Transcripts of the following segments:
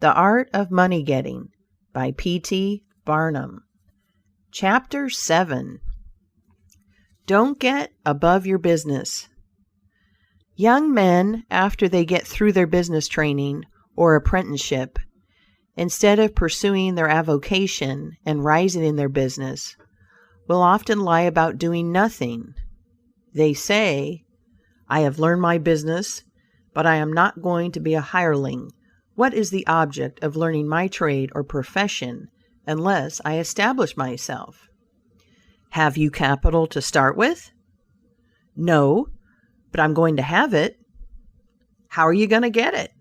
The Art of Money Getting by P.T. Barnum. Chapter 7. Don't get above your business. Young men, after they get through their business training or apprenticeship, instead of pursuing their avocation and rising in their business, will often lie about doing nothing. They say, "I have learned my business, but I am not going to be a hireling. What is the object of learning my trade or profession unless I establish myself?" Have you capital to start with? No, but I'm going to have it. How are you going to get it?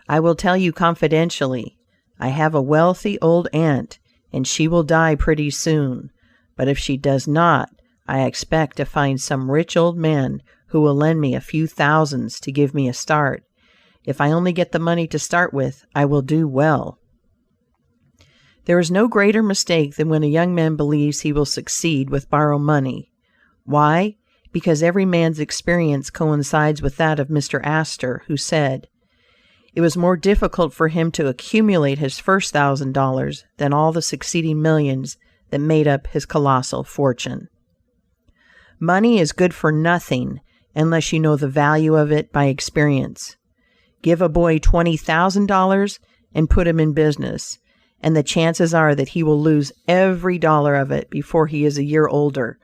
I will tell you confidentially, I have a wealthy old aunt, and she will die pretty soon. But if she does not, I expect to find some rich old man who will lend me a few thousands to give me a start. If I only get the money to start with, I will do well. There is no greater mistake than when a young man believes he will succeed with borrowed money. Why? Because every man's experience coincides with that of Mr. Astor, who said, it was more difficult for him to accumulate his first $1,000 than all the succeeding millions that made up his colossal fortune. Money is good for nothing unless you know the value of it by experience. Give a boy $20,000 and put him in business, and the chances are that he will lose every dollar of it before he is a year older,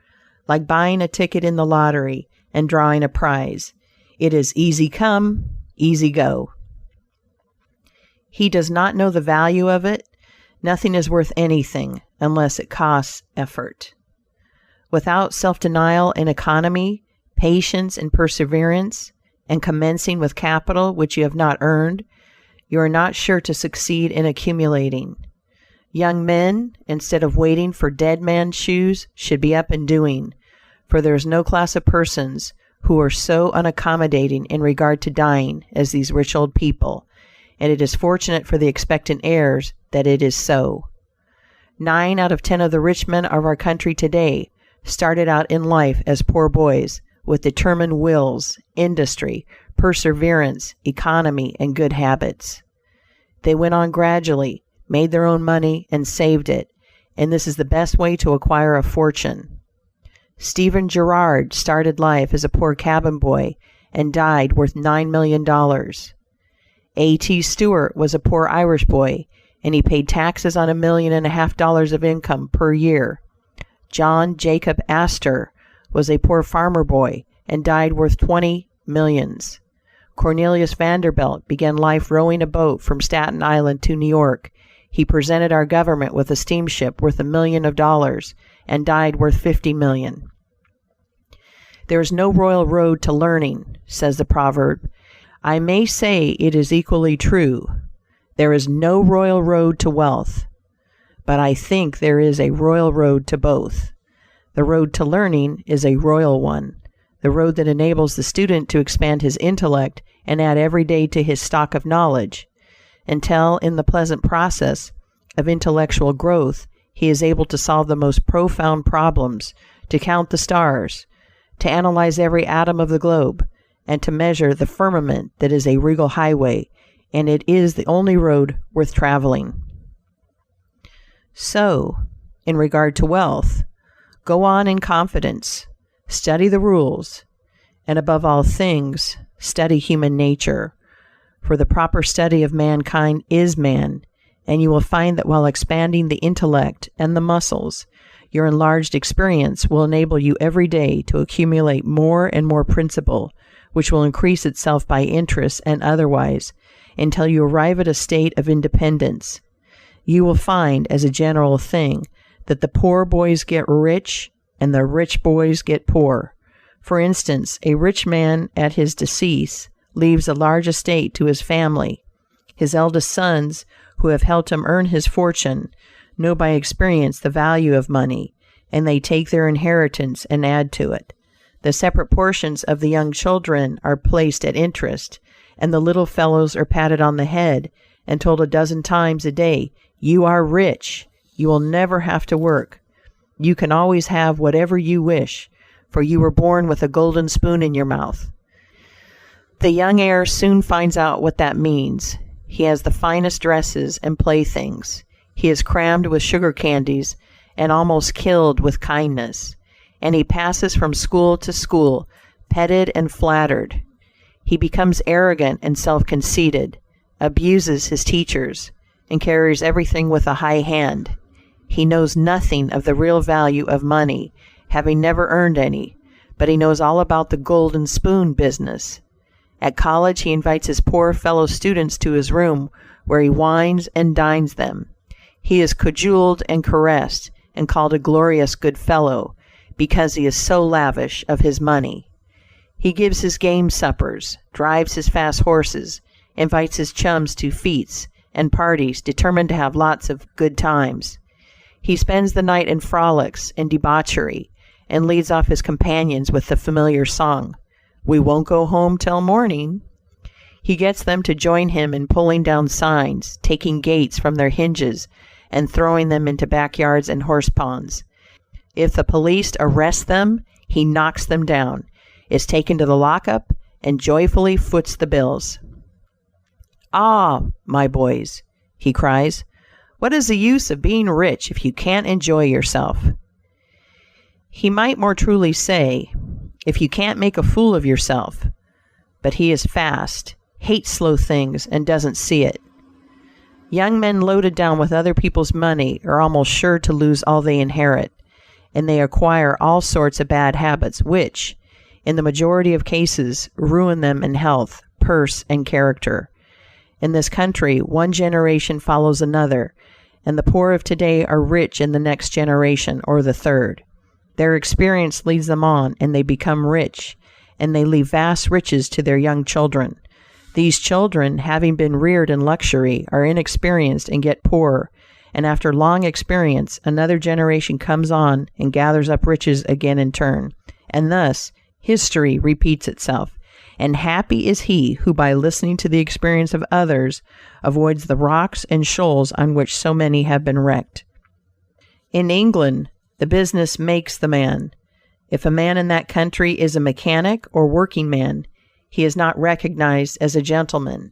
like buying a ticket in the lottery and drawing a prize. It is easy come, easy go. He does not know the value of it. Nothing is worth anything unless it costs effort. Without self-denial and economy, patience and perseverance, and commencing with capital which you have not earned, you are not sure to succeed in accumulating. Young men, instead of waiting for dead man's shoes, should be up and doing, for there is no class of persons who are so unaccommodating in regard to dying as these rich old people, and it is fortunate for the expectant heirs that it is so. 9 out of 10 of the rich men of our country today started out in life as poor boys, with determined wills, industry, perseverance, economy, and good habits. They went on gradually, made their own money, and saved it, and this is the best way to acquire a fortune. Stephen Girard started life as a poor cabin boy and died worth $9 million. A.T. Stewart was a poor Irish boy, and he paid taxes on $1.5 million of income per year. John Jacob Astor was a poor farmer boy and died worth 20 millions. Cornelius Vanderbilt began life rowing a boat from Staten Island to New York. He presented our government with a steamship worth $1 million and died worth 50 million. There is no royal road to learning, says the proverb. I may say it is equally true. There is no royal road to wealth, but I think there is a royal road to both. The road to learning is a royal one, the road that enables the student to expand his intellect and add every day to his stock of knowledge, until in the pleasant process of intellectual growth he is able to solve the most profound problems, to count the stars, to analyze every atom of the globe, and to measure the firmament that is a regal highway, and it is the only road worth traveling. So, in regard to wealth, go on in confidence, study the rules, and above all things, study human nature, for the proper study of mankind is man, and you will find that while expanding the intellect and the muscles, your enlarged experience will enable you every day to accumulate more and more principle, which will increase itself by interest and otherwise, until you arrive at a state of independence. You will find, as a general thing, that the poor boys get rich and the rich boys get poor. For instance, a rich man at his decease leaves a large estate to his family. His eldest sons, who have helped him earn his fortune, know by experience the value of money, and they take their inheritance and add to it. The separate portions of the young children are placed at interest, and the little fellows are patted on the head and told a dozen times a day, "You are rich. You will never have to work. You can always have whatever you wish, for you were born with a golden spoon in your mouth." The young heir soon finds out what that means. He has the finest dresses and playthings. He is crammed with sugar candies and almost killed with kindness. And he passes from school to school, petted and flattered. He becomes arrogant and self-conceited, abuses his teachers, and carries everything with a high hand. He knows nothing of the real value of money, having never earned any, but he knows all about the golden spoon business. At college, he invites his poor fellow students to his room, where he wines and dines them. He is cajoled and caressed, and called a glorious good fellow, because he is so lavish of his money. He gives his game suppers, drives his fast horses, invites his chums to fetes and parties, determined to have lots of good times. He spends the night in frolics and debauchery, and leads off his companions with the familiar song, "We won't go home till morning." He gets them to join him in pulling down signs, taking gates from their hinges, and throwing them into backyards and horse ponds. If the police arrest them, he knocks them down, is taken to the lockup, and joyfully foots the bills. "Ah, my boys," he cries, "what is the use of being rich if you can't enjoy yourself?" He might more truly say, if you can't make a fool of yourself, but he is fast, hates slow things, and doesn't see it. Young men loaded down with other people's money are almost sure to lose all they inherit, and they acquire all sorts of bad habits which, in the majority of cases, ruin them in health, purse, and character. In this country, one generation follows another, and the poor of today are rich in the next generation or the third. Their experience leads them on, and they become rich, and they leave vast riches to their young children. These children, having been reared in luxury, are inexperienced and get poorer, and after long experience, another generation comes on and gathers up riches again in turn, and thus history repeats itself. And happy is he who, by listening to the experience of others, avoids the rocks and shoals on which so many have been wrecked. In England, the business makes the man. If a man in that country is a mechanic or working man, he is not recognized as a gentleman.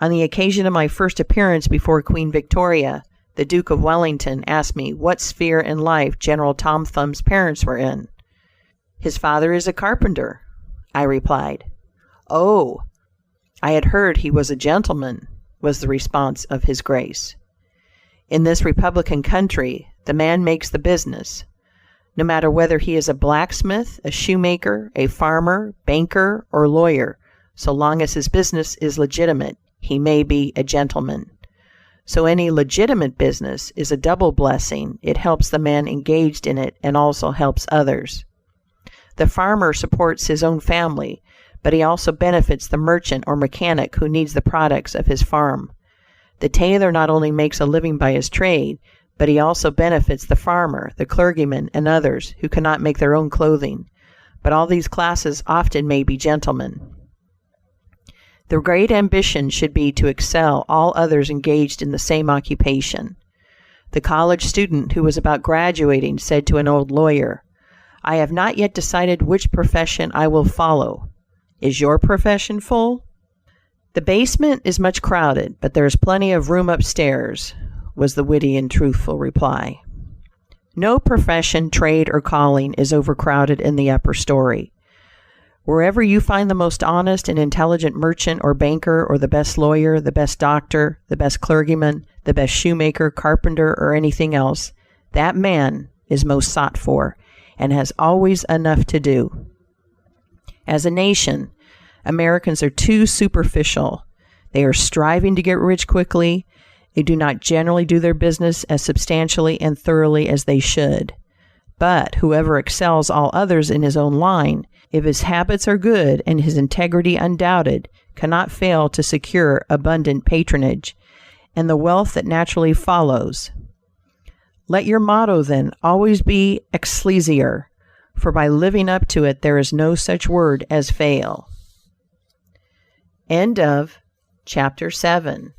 On the occasion of my first appearance before Queen Victoria, the Duke of Wellington asked me what sphere in life General Tom Thumb's parents were in. "His father is a carpenter," I replied. "Oh, I had heard he was a gentleman," was the response of His Grace. In this republican country, the man makes the business. No matter whether he is a blacksmith, a shoemaker, a farmer, banker, or lawyer, so long as his business is legitimate, he may be a gentleman. So any legitimate business is a double blessing. It helps the man engaged in it and also helps others. The farmer supports his own family, but he also benefits the merchant or mechanic who needs the products of his farm. The tailor not only makes a living by his trade, but he also benefits the farmer, the clergyman, and others who cannot make their own clothing. But all these classes often may be gentlemen. The great ambition should be to excel all others engaged in the same occupation. The college student who was about graduating said to an old lawyer, "I have not yet decided which profession I will follow. Is your profession full?" "The basement is much crowded, but there is plenty of room upstairs," was the witty and truthful reply. No profession, trade, or calling is overcrowded in the upper story. Wherever you find the most honest and intelligent merchant or banker, or the best lawyer, the best doctor, the best clergyman, the best shoemaker, carpenter, or anything else, that man is most sought for, and has always enough to do. As a nation, Americans are too superficial. They are striving to get rich quickly. They do not generally do their business as substantially and thoroughly as they should. But whoever excels all others in his own line, if his habits are good and his integrity undoubted, cannot fail to secure abundant patronage, and the wealth that naturally follows. Let your motto, then, always be Excelsior, for by living up to it there is no such word as fail. End of Chapter 7.